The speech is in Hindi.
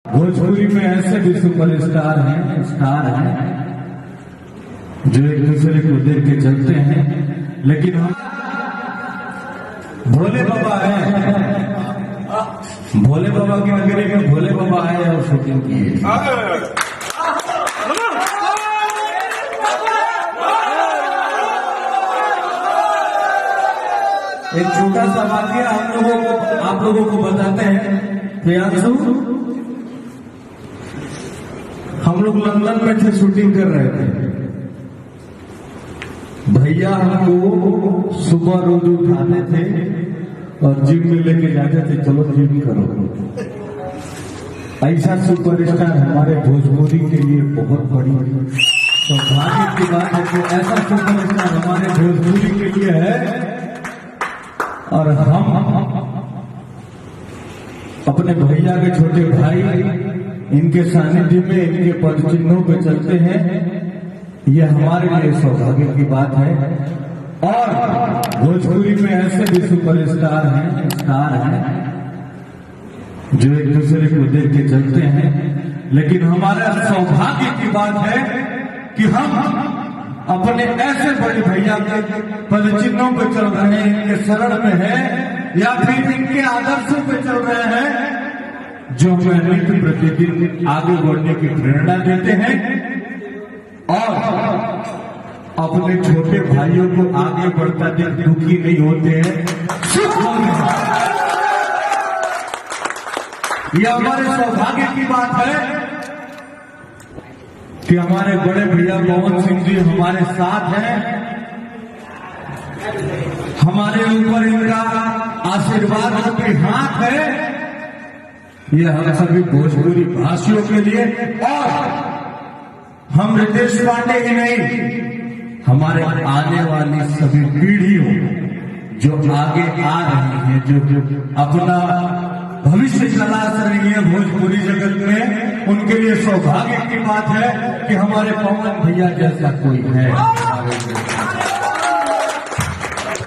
भोजपुरी में ऐसे भी सुपरस्टार हैं, स्टार हैं जो एक दूसरे को देख के चलते हैं, लेकिन हम भोले बाबा हैं। भोले बाबा की नगरी में भोले बाबा आए और शूटिंग किए। एक छोटा सा वाक्य आप लोगों को बताते हैं। प्रियांशु, हम लोग लंदन में थे, शूटिंग कर रहे थे। भैया हमको सुबह रोज उठाते थे और जिम में लेके जाते थे, चलो जिम करो। ऐसा सुपरस्टार हमारे भोजपुरी के लिए बहुत बड़ी सौभाग्य की बात है कि ऐसा सुपरस्टार हमारे भोजपुरी के लिए है। और हम अपने भैया के छोटे भाई, इनके सानिध्य में, इनके पद चिन्हों पे चलते हैं। यह हमारे लिए सौभाग्य की बात है। और भोजपुरी में ऐसे भी सुपरस्टार हैं, स्टार हैं जो एक दूसरे को देख के चलते हैं, लेकिन हमारा सौभाग्य की बात है कि हम अपने ऐसे बड़े भैया के पद चिन्हों पे चल रहे हैं, इनके शरण में है, या फिर इनके आदर्शों पे चल रहे हैं जो हमें नित्य प्रतिदिन आगे बढ़ने की प्रेरणा देते हैं और अपने छोटे भाइयों को आगे बढ़ता देख दुखी नहीं होते हैं, सुख होते हैं। यह हमारे सौभाग्य की बात है कि हमारे बड़े भैया पवन सिंह जी हमारे साथ हैं। हमारे ऊपर इनका आशीर्वाद रूपी हाथ है। यह हम सभी भोजपुरी भाषियों के लिए, और हम रितेश पांडे ही नहीं, हमारे आने वाली सभी पीढ़ियों जो आगे आ रही हैं, जो अपना भविष्य तलाश रही है भोजपुरी जगत में, उनके लिए सौभाग्य की बात है कि हमारे पवन भैया जैसा कोई है।